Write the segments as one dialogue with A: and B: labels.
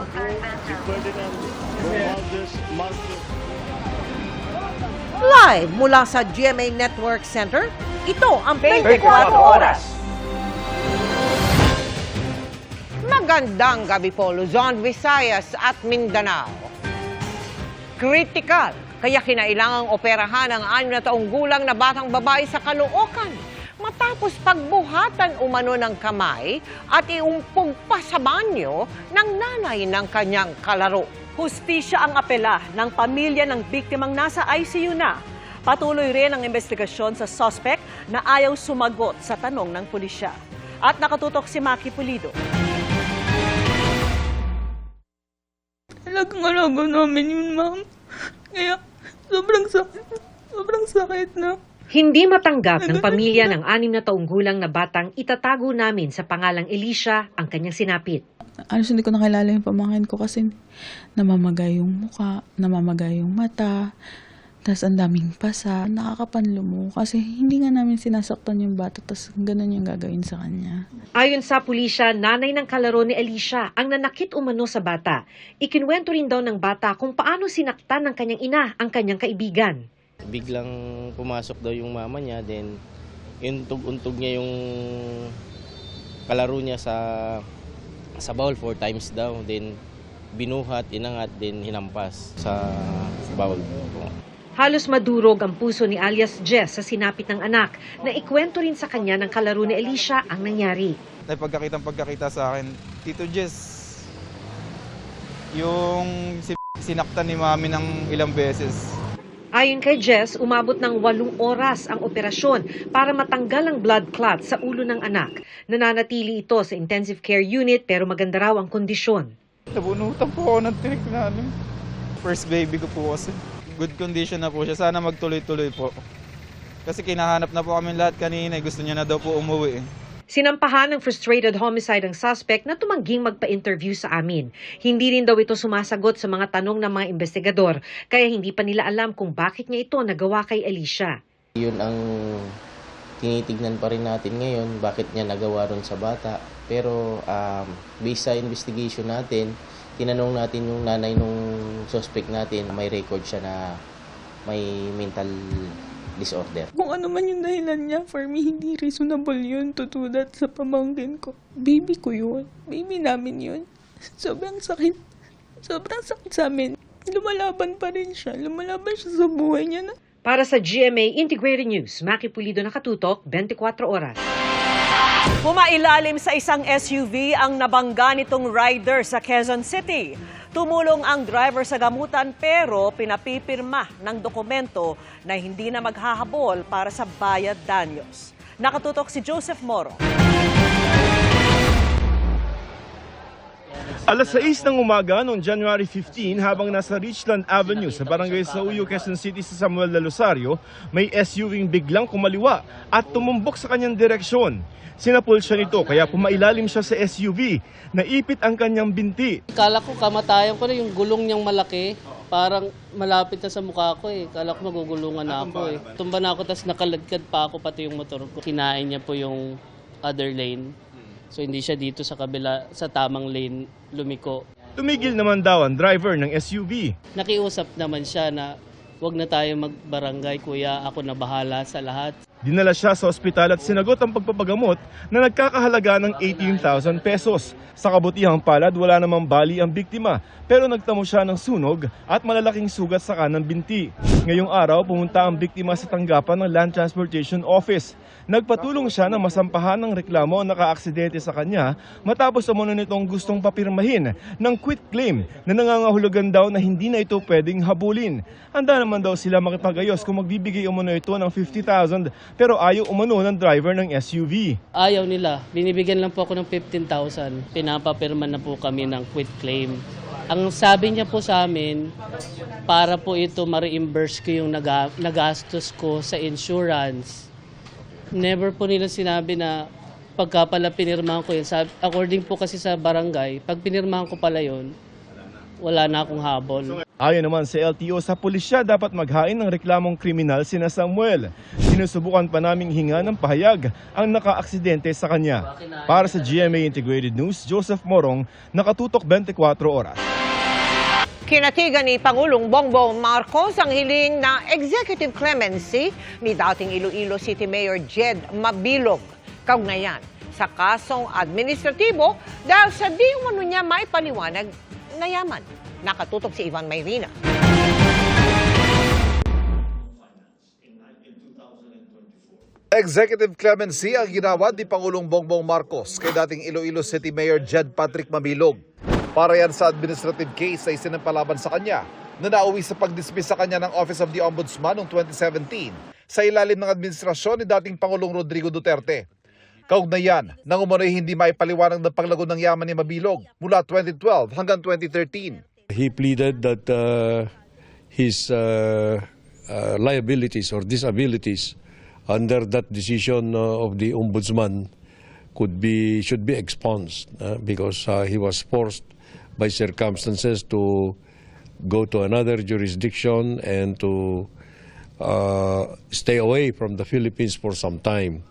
A: si Ferdinand Romualdez Marcos.
B: Live mula sa GMA Network Center, ito ang 24 Oras. Magandang gabi po, Luzon, Visayas at Mindanao. Critical, kaya kinailangang operahan ang 6 na taong gulang na batang babae sa Caloocan matapos pagbuhatan umano ng kamay at iumpog pa sa banyo ng nanay ng kanyang kalaro.
C: Hustisya ang apela ng pamilya ng biktimang nasa ICU na. Patuloy rin ang investigasyon sa suspect na ayaw sumagot sa tanong ng pulisya. At nakatutok si Maki Pulido.
D: Talagang alaga namin yun, ma'am. Kaya sobrang sakit na.
B: Hindi matanggap ng pamilya ng 6 na taong gulang na batang itatago namin sa pangalang Elisha ang kanyang sinapit.
D: Hindi ko nakilala yung pamangkin ko kasi namamagay yung muka, namamagay yung mata, tas ang daming pasa. Nakakapanlumo kasi hindi nga namin sinasaktan yung bata, tas ganun yung gagawin sa kanya.
B: Ayon sa pulisya, nanay ng kalaro ni Elisha ang nanakit umano sa bata. Ikinwento rin daw ng bata kung paano sinaktan ng kanyang ina ang kanyang kaibigan.
E: Biglang pumasok daw yung mama niya, then untog niya yung kalaro niya sa bowl 4 times daw, then binuhat, inangat, then hinampas sa bowl.
B: Halos madurog ang puso ni alias Jess sa sinapit ng anak na ikwento rin sa kanya ng kalaro ni Elisha ang nangyari.
F: Pagkakita sa akin, Tito Jess, yung sinaktan ni mami ng ilang beses.
B: Ayon kay Jess, umabot ng 8 oras ang operasyon para matanggal ang blood clot sa ulo ng anak. Nananatili ito sa intensive care unit pero maganda raw ang kondisyon.
F: Nabunutan po ako ng tinik na first baby ko po kasi. Good condition na po siya. Sana magtuloy-tuloy po. Kasi kinahanap na po kami lahat kanina. Gusto niya na daw po umuwi.
B: Sinampahan ng frustrated homicide ang suspect na tumangging magpa-interview sa amin. Hindi rin daw ito sumasagot sa mga tanong ng mga investigador, kaya hindi pa nila alam kung bakit niya ito nagawa kay Elisha.
E: Yun ang tinitignan pa rin natin ngayon, bakit niya nagawa ron sa bata. Pero based sa investigation natin, tinanong natin yung nanay nung suspect natin, may record siya na may mental disorder.
D: Kung ano man yung dahilan niya, for me, hindi reasonable yun to do that sa pamangkin ko. Baby ko yun. Baby namin yun. Sobrang sakit. Sobrang sakit sa amin. Lumalaban pa rin siya. Lumalaban siya sa buhay niya na.
B: Para sa GMA Integrated News, Maki Pulido, nakatutok, 24 Oras.
C: Pumailalim sa isang SUV ang nabangga nitong rider sa Quezon City. Tumulong ang driver sa gamutan pero pinapipirma ng dokumento na hindi na maghahabol para sa bayad danyos. Nakatutok si Joseph Moro.
G: Alas 6 ng umaga noong January 15 habang nasa Richland Avenue sa Barangay Sauyo, Quezon City sa Samuel de Losario, may SUV biglang kumaliwa at tumumbok sa kanyang direksyon. Sinapul siya nito kaya pumailalim siya sa SUV. Naipit ang kanyang binti.
H: Kala ko kamatayan ko na yung gulong niyang malaki. Parang malapit na sa mukha ko eh. Kala ko magugulungan na ako eh. Tumba na ako tapos nakaladkad pa ako pati yung motor ko. Kinain niya po yung other lane. So hindi siya dito sa kabila, sa tamang lane lumiko.
G: Tumigil naman daw ang driver ng SUV.
H: Nakiusap naman siya na wag na tayo magbarangay kuya, ako na bahala sa lahat.
G: Dinala siya sa ospital at sinagot ang pagpapagamot na nagkakahalaga ng 18,000 pesos. Sa kabutihang palad, wala namang bali ang biktima pero nagtamo siya ng sunog at malalaking sugat sa kanang binti. Ngayong araw, pumunta ang biktima sa tanggapan ng Land Transportation Office. Nagpatulong siya na masampahan ng reklamo ang nakaaksidente sa kanya matapos umano nitong gustong papirmahin ng quit claim na nangangahulugan daw na hindi na ito pwedeng habulin. Handa naman daw sila makipag-ayos kung magbibigay umano ito ng 50,000 pero ayaw umano ng driver ng SUV.
H: Ayaw nila. Binibigyan lang po ako ng 15,000. Pinapapirma na po kami ng quit claim. Ang sabi niya po sa amin, para po ito ma-reimburse ko yung nagastos ko sa insurance. Never po nila sinabi na pagka pala pinirmahan ko yun. According po kasi sa barangay, pag pinirmahan ko pala yun, wala na akong habol.
G: Ayon naman sa LTO, sa pulisya dapat maghain ng reklamong kriminal sina Samuel. Sinusubukan pa naming hinga ng pahayag ang naka-aksidente sa kanya. Para sa GMA Integrated News, Joseph Morong, nakatutok 24 oras.
B: Kinatigan ni Pangulong Bongbong Marcos ang hiling na executive clemency ni dating Iloilo City Mayor Jed Mabilog. Kaugnayan sa kasong administratibo dahil sa di umano niya may paliwanag na yaman. Nakatutok si Ivan Mayrina.
I: Executive clemency ang ginawa ni Pangulong Bongbong Marcos kay dating Iloilo City Mayor Jed Patrick Mabilog. Para yan sa administrative case na isinampalaban sa kanya na nauwi sa pag-dismiss sa kanya ng Office of the Ombudsman noong 2017 sa ilalim ng administrasyon ni dating Pangulong Rodrigo Duterte. Kaugnayan nang umano'y hindi maipaliwanag ng paglago ng yaman ni Mabilog mula 2012 hanggang 2013.
J: He pleaded that his liabilities or disabilities under that decision of the ombudsman should be expunged because he was forced by circumstances to go to another jurisdiction and to stay away from the Philippines for some time.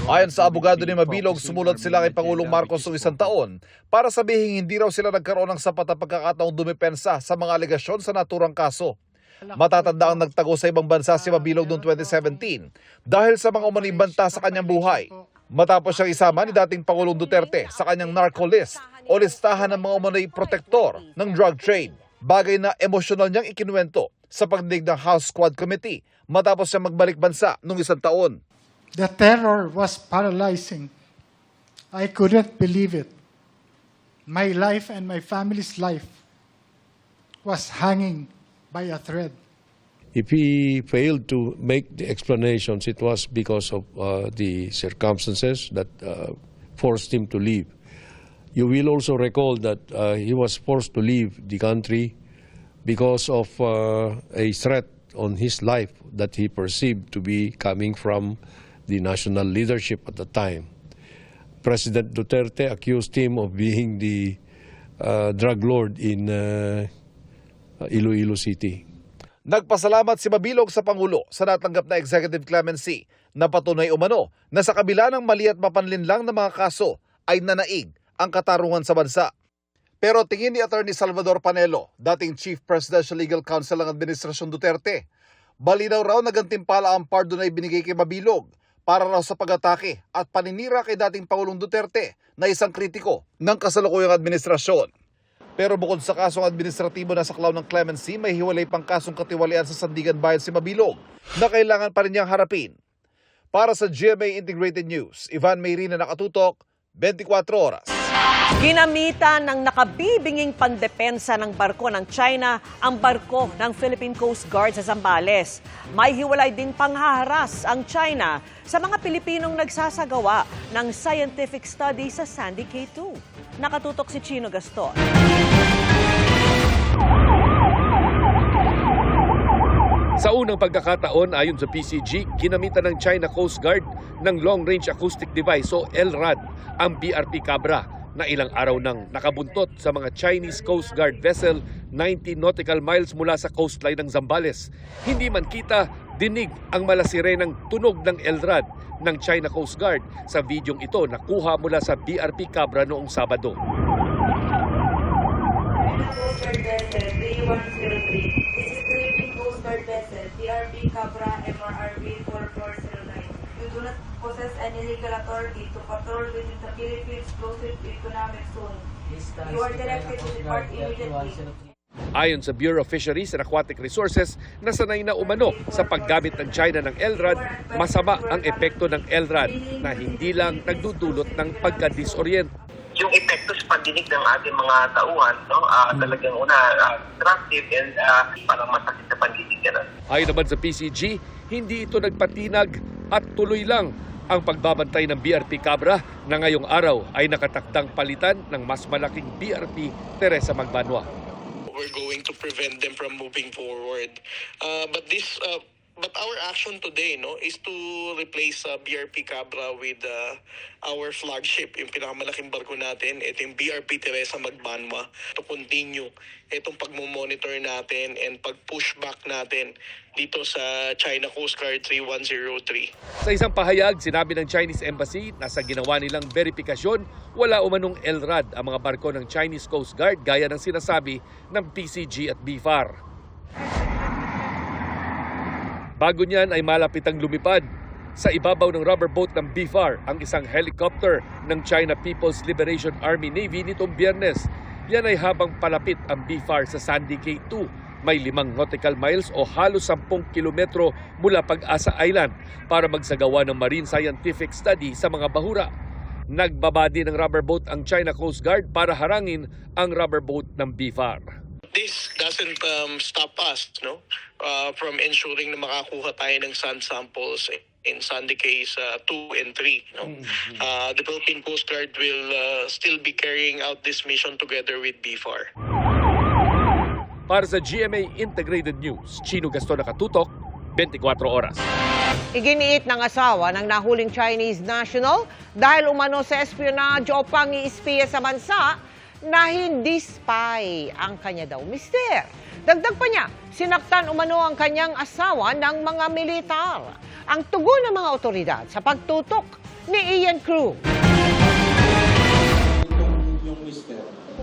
I: Ayon sa abogado ni Mabilog, sumulat sila kay Pangulong Marcos noong 1 taon para sabihin hindi raw sila nagkaroon ng sapat na pagkakataong dumepensa sa mga alegasyon sa naturang kaso. Matatanda ang nagtago sa ibang bansa si Mabilog noong 2017 dahil sa mga umanong banta sa kanyang buhay. Matapos siyang isama ni dating Pangulong Duterte sa kanyang narco list o listahan ng mga umanong protektor ng drug trade. Bagay na emosyonal niyang ikinuwento sa pagdinig ng House Squad Committee matapos siyang magbalik bansa noong 1 taon.
K: The terror was paralyzing. I couldn't believe it. My life and my family's life was hanging by a thread.
J: If he failed to make the explanations, it was because of the circumstances that forced him to leave. You will also recall that he was forced to leave the country because of a threat on his life that he perceived to be coming from the national leadership at the time. President Duterte accused him of being the drug lord in Iloilo City.
I: Nagpasalamat si Mabilog sa Pangulo sa natanggap na executive clemency na patunay umano na sa kabila ng mali at mapanlinlang na mga kaso ay nanaig ang katarungan sa bansa. Pero tingin ni Attorney Salvador Panelo, dating Chief Presidential Legal Counsel ng Administrasyon Duterte, balinaw raw na gantimpala ang pardon na ibinigay kay Mabilog para raw sa pag-atake at paninira kay dating Pangulong Duterte na isang kritiko ng kasalukuyang administrasyon. Pero bukod sa kasong administratibo na saklaw ng clemency, may hiwalay pang kasong katiwalian sa Sandigan Bayan si Mabilog na kailangan pa rin niyang harapin. Para sa GMA Integrated News, Ivan Mayrina, nakatutok, 24 oras.
C: Ginamitan ng nakabibinging pandepensa ng barko ng China ang barko ng Philippine Coast Guard sa Zambales. May hiwalay ding panghaharas ang China sa mga Pilipinong nagsasagawa ng scientific study sa Sandy K2. Nakatutok si Chino Gaston.
L: Sa unang pagkakataon, ayon sa PCG, ginamitan ng China Coast Guard ng Long Range Acoustic Device o LRAD ang BRP Cabra na ilang araw nang nakabuntot sa mga Chinese Coast Guard vessel 90 nautical miles mula sa coastline ng Zambales. Hindi man kita, dinig ang malasirenang tunog ng LRAD ng China Coast Guard sa videong ito na kuha mula sa BRP Cabra noong Sabado.
M: Coast Guard vessel 3103. This is Philippine Coast Guard vessel BRP Cabra MRRB 4409. You do not possess any legal authority to patrol within the Philippine Exclusive Economic Zone. You are directed to depart immediately.
L: Ayon sa Bureau of Fisheries and Aquatic Resources, nasanay na umano sa paggamit ng China ng LRAD, masama ang epekto ng LRAD na hindi lang nagdudulot ng pagka-disorient.
N: Yung epekto sa pandinig ng ating mga tauhan, no, talagang destructive and parang masakit sa pandinig.
L: Ayon naman sa PCG, hindi ito nagpatinag at tuloy lang ang pagbabantay ng BRP Cabra na ngayong araw ay nakatakdang palitan ng mas malaking BRP Teresa Magbanwa.
O: We're going to prevent them from moving forward. But this But our action today, is to replace BRP Cabra with our flagship, yung pinakamalaking barko natin, ito yung BRP Teresa Magbanwa, to continue itong pagmomonitor natin and pag-pushback natin dito sa China Coast Guard 3103.
L: Sa isang pahayag, sinabi ng Chinese Embassy na sa ginawa nilang verifikasyon, wala umanong LRAD ang mga barko ng Chinese Coast Guard gaya ng sinasabi ng PCG at BFAR. Bago niyan ay malapitang lumipad sa ibabaw ng rubber boat ng BFAR ang isang helicopter ng China People's Liberation Army Navy nitong Biyernes. Yan ay habang palapit ang BFAR sa Sandy Cay 2. May 5 nautical miles o halos 10 kilometro mula Pag-asa Island para magsagawa ng marine scientific study sa mga bahura. Nagbaba din ng rubber boat ang China Coast Guard para harangin ang rubber boat ng BFAR.
O: This doesn't stop us from ensuring na makakuha tayo ng sand samples in Sandy Cays 2 and 3. The Philippine Coast Guard will still be carrying out this mission together with BFAR.
L: Para sa GMA Integrated News, Chino Gaston nakatutok, 24 oras.
B: Iginiit ng asawa ng nahuling Chinese national dahil umano sa espionage o pang-iispiya sa bansa na hindi spy ang kanya daw mister. Dagdag pa niya, sinaktan umano ang kanyang asawa ng mga militar. Ang tugon ng mga otoridad sa pagtutok ni Ian Crew.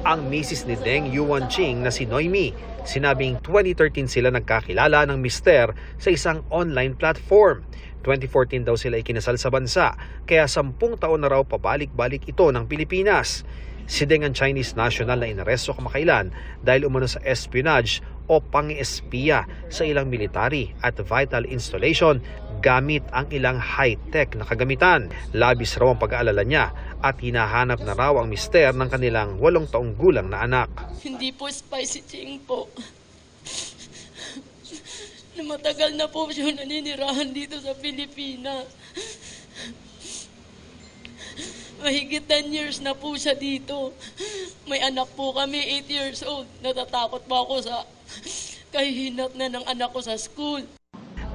P: Ang misis ni Deng Yuanqing na si Noemi, sinabing 2013 sila nagkakilala ng mister sa isang online platform. 2014 daw sila ikinasal sa bansa, kaya 10 taon na raw pabalik-balik ito ng Pilipinas. Si Deng ang Chinese national na inaresto kamakailan dahil umano sa espionage o pang-espiya sa ilang military at vital installation gamit ang ilang high-tech na kagamitan. Labis raw ang pag-aalala niya at hinahanap na raw ang mister ng kanilang 8 taong gulang na anak.
Q: Hindi po spy si Ching po. Na matagal na po siya naninirahan dito sa Pilipinas. Mahigit 10 years na po siya dito. May anak po kami, 8 years old. Natatakot pa ako sa kahihinat na ng anak ko sa school.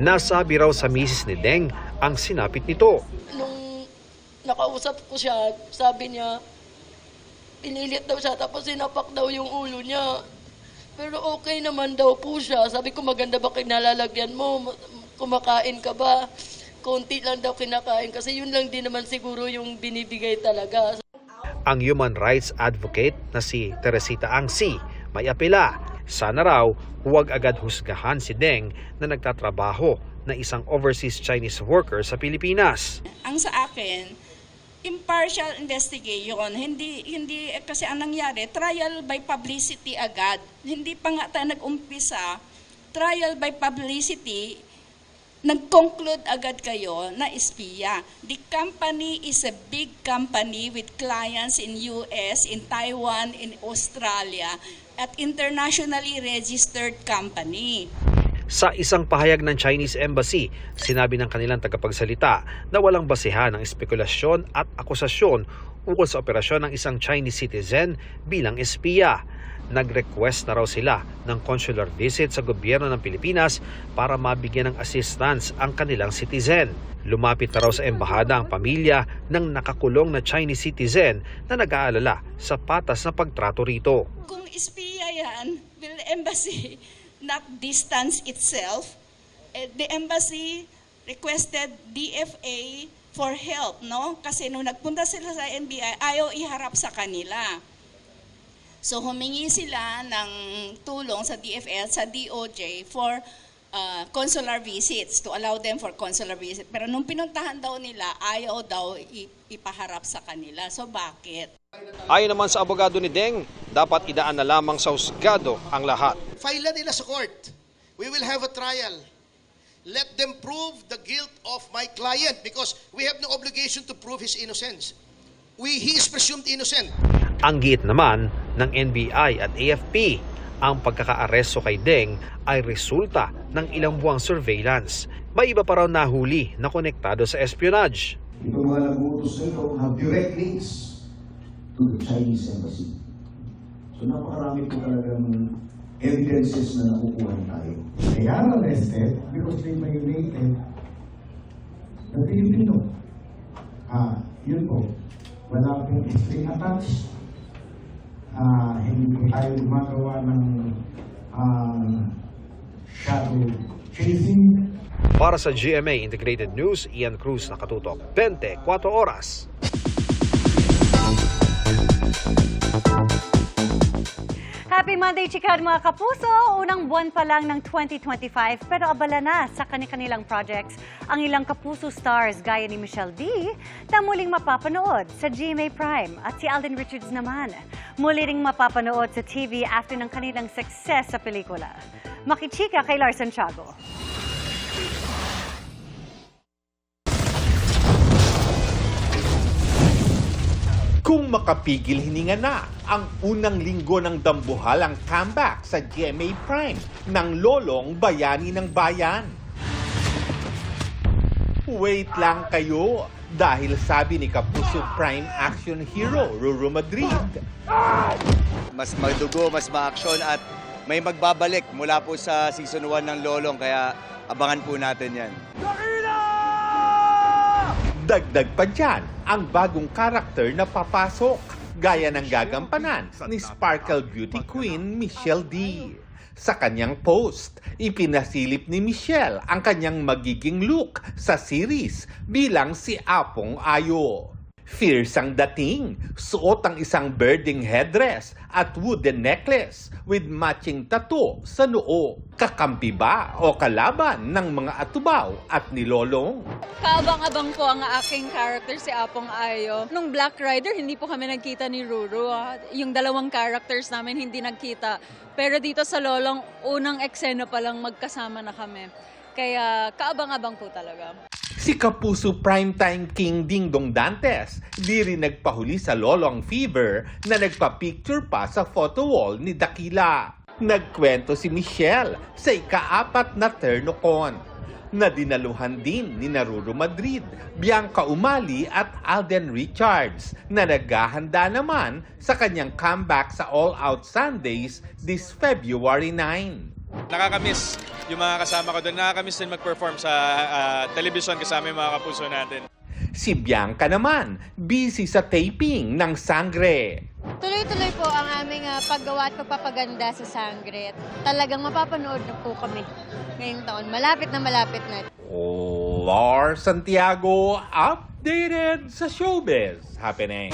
P: Nasabi raw sa misis ni Deng ang sinapit nito.
Q: Nung nakausap ko siya, sabi niya, pinilit daw siya tapos sinapak daw yung ulo niya. Pero okay naman daw po siya. Sabi ko, maganda ba kinalalagyan mo? Kumakain ka ba? Konti lang daw kinakain kasi yun lang din naman siguro yung binibigay talaga.
P: Ang human rights advocate na si Teresita Angsi may apela. Sana raw huwag agad husgahan si Deng na nagtatrabaho na isang overseas Chinese worker sa Pilipinas.
R: Ang sa akin, impartial investigation, hindi kasi ang nangyari, trial by publicity agad. Hindi pa nga tayo nag-umpisa, trial by publicity, nag-conclude agad kayo na espiya. The company is a big company with clients in US, in Taiwan, in Australia, at internationally registered company.
P: Sa isang pahayag ng Chinese Embassy, sinabi ng kanilang tagapagsalita na walang basehan ng espekulasyon at akusasyon ukol sa operasyon ng isang Chinese citizen bilang espiya. Nag-request na raw sila ng consular visit sa gobyerno ng Pilipinas para mabigyan ng assistance ang kanilang citizen. Lumapit na raw sa embahada ang pamilya ng nakakulong na Chinese citizen na nag-aalala sa patas na pagtrato rito.
R: Kung espiya yan, will the embassy not distance itself? The embassy requested DFA for help, no? Kasi nung nagpunta sila sa NBI, ayaw iharap sa kanila. So humingi sila ng tulong sa DFA at sa DOJ for consular visits, to allow them for consular visits. Pero nung pinuntahan daw nila, ayaw daw ipaharap sa kanila. So bakit?
P: Ayon naman sa abogado ni Deng, dapat idaan na lamang sa husgado ang lahat.
S: File nila sa court. We will have a trial. Let them prove the guilt of my client because we have no obligation to prove his innocence. He is presumed innocent.
P: Ang giit naman ng NBI at AFP, ang pagkakaaresto kay Deng ay resulta ng ilang buwang surveillance. May iba pa raw nahuli na konektado sa espionage.
T: Itong mga nag-uutos nito have direct links to the Chinese embassy. So napakarami po talagang evidences na nakukuha tayo. They are arrested because they violated the Filipino. Yun po, wala pong string attached. Hindi po tayo gumagawa ng shadow chasing.
P: Para sa GMA Integrated News, Ian Cruz, nakatutok 24 oras.
U: Happy Monday, Chikad mga kapuso! Unang buwan pa lang ng 2025 pero abala na sa kanilang projects ang ilang kapuso stars gaya ni Michelle D na muling mapapanood sa GMA Prime at si Alden Richards naman muli ring mapapanood sa TV after ng kanilang success sa pelikula. Makichika kay Lars Santiago.
V: Kung makapigil hininga na ang unang linggo ng dambuhalang comeback sa GMA Prime ng Lolong Bayani ng Bayan. Wait lang kayo dahil sabi ni Kapuso Prime action hero Ruru Madrid.
W: Mas madugo, mas ma-action at may magbabalik mula po sa season 1 ng Lolong kaya abangan po natin yan.
V: Dagdag pa dyan ang bagong karakter na papasok, gaya ng gagampanan ni Sparkle Beauty Queen Michelle D. Sa kanyang post, ipinasilip ni Michelle ang kanyang magiging look sa series bilang si Apong Ayo. Fierce ang dating, suot ang isang birding headdress at wooden necklace with matching tattoo sa noo. Kakampi ba o kalaban ng mga atubaw at nilolong?
X: Kaabang-abang po ang aking character, si Apong Ayo. Nung Black Rider, hindi po kami nagkita ni Ruru. Yung dalawang characters namin hindi nagkita. Pero dito sa Lolong, unang eksena pa lang magkasama na kami. Kaya kaabang-abang po talaga.
V: Si Kapuso Primetime King Dingdong Dantes di rin nagpahuli sa Lolong Fever na nagpa-picture pa sa photo wall ni Dakila. Nagkwento si Michelle sa ika-4 na Ternocon na dinaluhan din ni Ruru Madrid, Bianca Umali at Alden Richards na naghahanda naman sa kanyang comeback sa All Out Sundays this February 9.
Y: Nakakamiss yung mga kasama ko doon. Nakakamiss din mag-perform sa television kasama yung mga kapuso natin.
V: Si Bianca naman, busy sa taping ng Sangre.
Z: Tuloy-tuloy po ang aming paggawa at pagpapaganda sa Sangre. Talagang mapapanood na po kami ngayong taon. Malapit na.
V: Lars Santiago, updated sa showbiz happening.